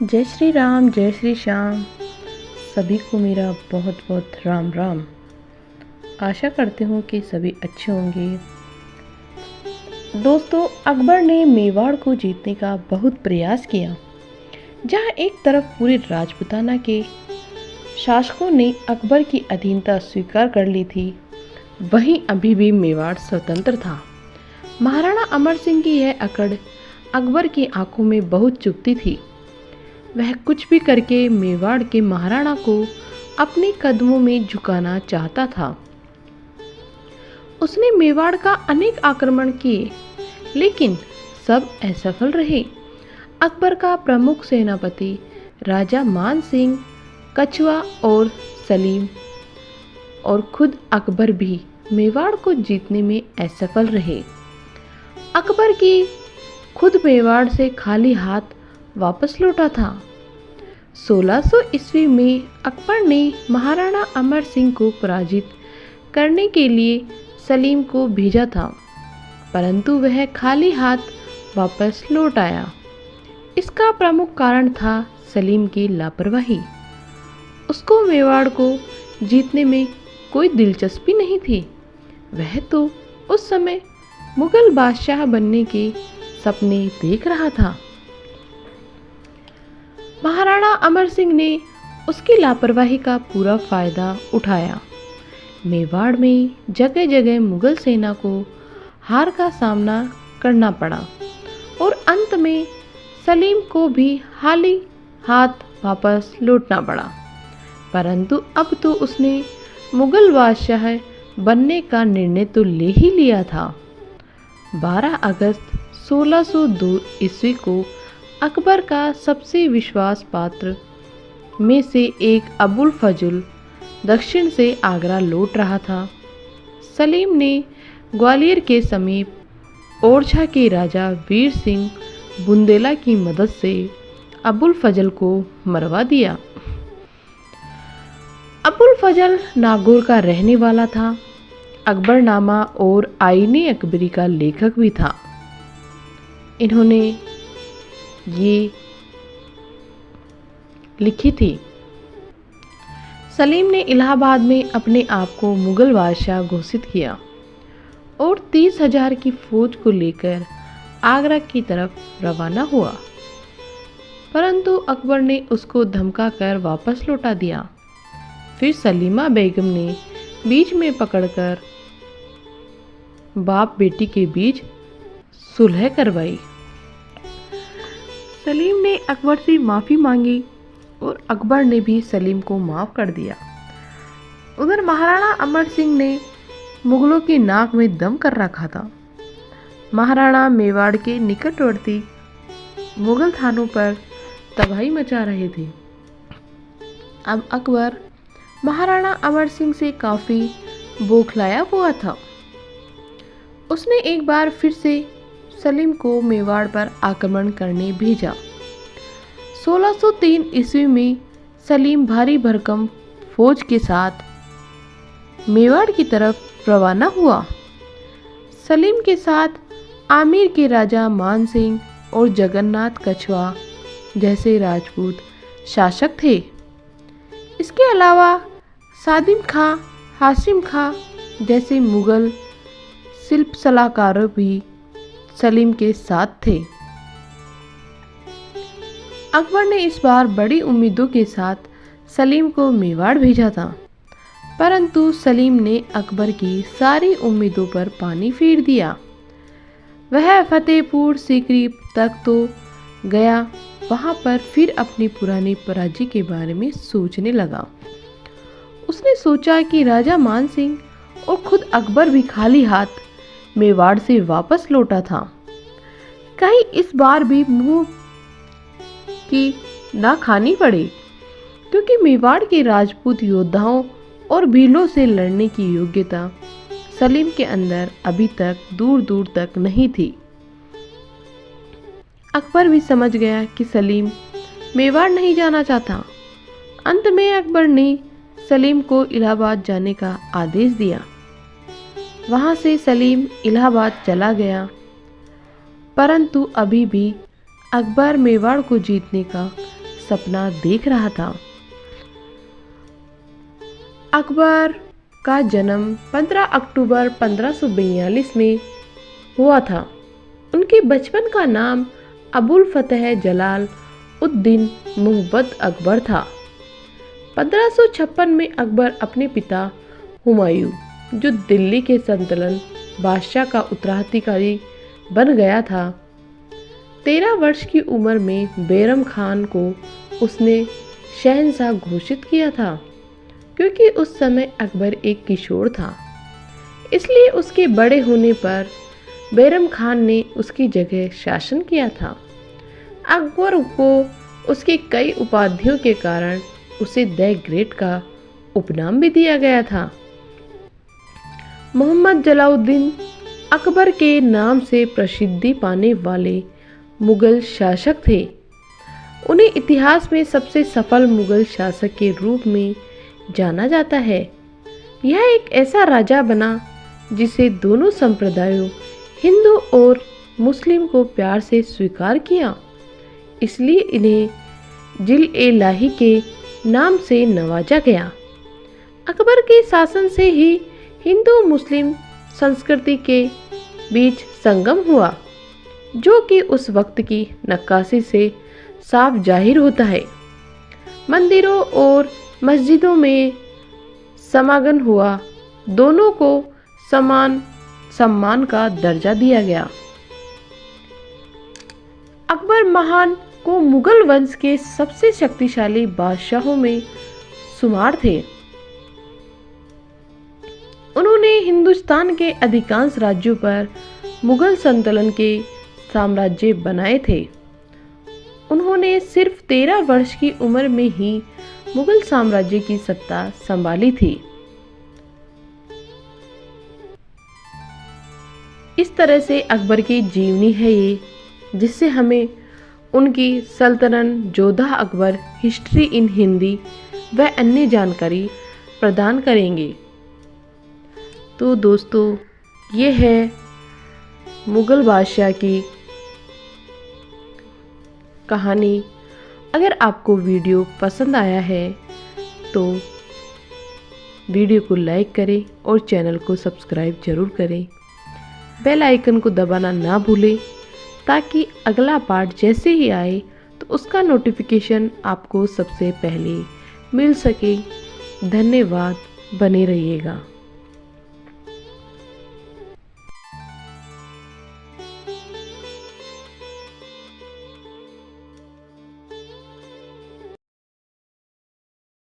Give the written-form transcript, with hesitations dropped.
जय श्री श्याम। सभी को मेरा बहुत बहुत राम राम। आशा करती हूँ कि सभी अच्छे होंगे। दोस्तों, अकबर ने मेवाड़ को जीतने का बहुत प्रयास किया। जहाँ एक तरफ पूरे राजपूताना के शासकों ने अकबर की अधीनता स्वीकार कर ली थी, वहीं अभी भी मेवाड़ स्वतंत्र था। महाराणा अमर सिंह की यह अकड़ अकबर की आंखों में बहुत चुभती थी। वह कुछ भी करके मेवाड़ के महाराणा को अपने कदमों में झुकाना चाहता था। उसने मेवाड़ का अनेक आक्रमण किए, लेकिन सब असफल रहे। अकबर का प्रमुख सेनापति राजा मान सिंह, कछुआ और सलीम और खुद अकबर भी मेवाड़ को जीतने में असफल रहे। अकबर की खुद मेवाड़ से खाली हाथ वापस लौटा था। 1600 ईस्वी में अकबर ने महाराणा अमर सिंह को पराजित करने के लिए सलीम को भेजा था, परंतु वह खाली हाथ वापस लौट आया। इसका प्रमुख कारण था सलीम की लापरवाही। उसको मेवाड़ को जीतने में कोई दिलचस्पी नहीं थी। वह तो उस समय मुगल बादशाह बनने के सपने देख रहा था। महाराणा अमर सिंह ने उसकी लापरवाही का पूरा फायदा उठाया। मेवाड़ में जगह जगह मुगल सेना को हार का सामना करना पड़ा और अंत में सलीम को भी खाली हाथ वापस लौटना पड़ा। परंतु अब तो उसने मुगल बादशाह बनने का निर्णय तो ले ही लिया था। 12 अगस्त 1602 ईस्वी को अकबर का सबसे विश्वास पात्र में से एक अबुल फजल दक्षिण से आगरा लौट रहा था। सलीम ने ग्वालियर के समीप ओरछा के राजा वीर सिंह बुंदेला की मदद से अबुल फजल को मरवा दिया। अबुल फजल नागौर का रहने वाला था। अकबरनामा और आईने अकबरी का लेखक भी था। इन्होंने ये लिखी थी। सलीम ने इलाहाबाद में अपने आप को मुगल बादशाह घोषित किया और 30,000 की फौज को लेकर आगरा की तरफ रवाना हुआ, परंतु अकबर ने उसको धमकाकर वापस लौटा दिया। फिर सलीमा बेगम ने बीच में पकड़कर बाप बेटी के बीच सुलह करवाई। सलीम ने अकबर से माफ़ी मांगी और अकबर ने भी सलीम को माफ़ कर दिया। उधर महाराणा अमर सिंह ने मुगलों की नाक में दम कर रखा था। महाराणा मेवाड़ के निकटवर्ती मुगल थानों पर तबाही मचा रहे थे। अब अकबर महाराणा अमर सिंह से काफ़ी बौखलाया हुआ था। उसने एक बार फिर से सलीम को मेवाड़ पर आक्रमण करने भेजा। 1603 ईस्वी में सलीम भारी भरकम फौज के साथ मेवाड़ की तरफ रवाना हुआ। सलीम के साथ आमेर के राजा मान सिंह और जगन्नाथ कछुआ जैसे राजपूत शासक थे। इसके अलावा सादिम खां, हाशिम खां जैसे मुगल शिल्प सलाहकार भी सलीम के साथ थे। अकबर ने इस बार बड़ी उम्मीदों के साथ सलीम को मेवाड़ भेजा था, परंतु सलीम ने अकबर की सारी उम्मीदों पर पानी फेर दिया। वह फतेहपुर सीकरी तक तो गया, वहां पर फिर अपनी पुरानी पराजय के बारे में सोचने लगा। उसने सोचा कि राजा मान सिंह और खुद अकबर भी खाली हाथ मेवाड़ से वापस लौटा था। कहीं इस बार भी मुंह की ना खानी पड़े, क्योंकि मेवाड़ के राजपूत योद्धाओं और भीलों से लड़ने की योग्यता सलीम के अंदर अभी तक दूर दूर तक नहीं थी। अकबर भी समझ गया कि सलीम मेवाड़ नहीं जाना चाहता। अंत में अकबर ने सलीम को इलाहाबाद जाने का आदेश दिया। वहां से सलीम इलाहाबाद चला गया, परंतु अभी भी अकबर मेवाड़ को जीतने का सपना देख रहा था। अकबर का जन्म 15 अक्टूबर 1542 में हुआ था। उनके बचपन का नाम अबुल फतेह जलाल उद्दीन मुहब्बत अकबर था। 1556 में अकबर अपने पिता हुमायूं, जो दिल्ली के सल्तनत बादशाह का उत्तराधिकारी बन गया था, 13 वर्ष की उम्र में बैरम खान को उसने शहंशाह घोषित किया था। क्योंकि उस समय अकबर एक किशोर था, इसलिए उसके बड़े होने पर बैरम खान ने उसकी जगह शासन किया था। अकबर को उसके कई उपाधियों के कारण उसे द ग्रेट का उपनाम भी दिया गया था। मोहम्मद जलालुद्दीन अकबर के नाम से प्रसिद्धि पाने वाले मुगल शासक थे। उन्हें इतिहास में सबसे सफल मुगल शासक के रूप में जाना जाता है। यह एक ऐसा राजा बना जिसे दोनों संप्रदायों हिंदू और मुस्लिम को प्यार से स्वीकार किया, इसलिए इन्हें जिल-ए-लाही के नाम से नवाजा गया। अकबर के शासन से ही हिंदू मुस्लिम संस्कृति के बीच संगम हुआ, जो कि उस वक्त की नक्काशी से साफ जाहिर होता है। मंदिरों और मस्जिदों में समागम हुआ, दोनों को समान सम्मान का दर्जा दिया गया। अकबर महान को मुगल वंश के सबसे शक्तिशाली बादशाहों में शुमार थे। उन्होंने हिंदुस्तान के अधिकांश राज्यों पर मुगल सल्तनत के साम्राज्य बनाए थे। उन्होंने सिर्फ 13 वर्ष की उम्र में ही मुगल साम्राज्य की सत्ता संभाली थी। इस तरह से अकबर की जीवनी है ये, जिससे हमें उनकी सल्तनत, जोधा अकबर, हिस्ट्री इन हिंदी व अन्य जानकारी प्रदान करेंगे। तो दोस्तों, ये है मुगल बादशाह की कहानी। अगर आपको वीडियो पसंद आया है तो वीडियो को लाइक करें और चैनल को सब्सक्राइब जरूर करें। बेल आइकन को दबाना ना भूलें, ताकि अगला पार्ट जैसे ही आए तो उसका नोटिफिकेशन आपको सबसे पहले मिल सके। धन्यवाद, बने रहिएगा।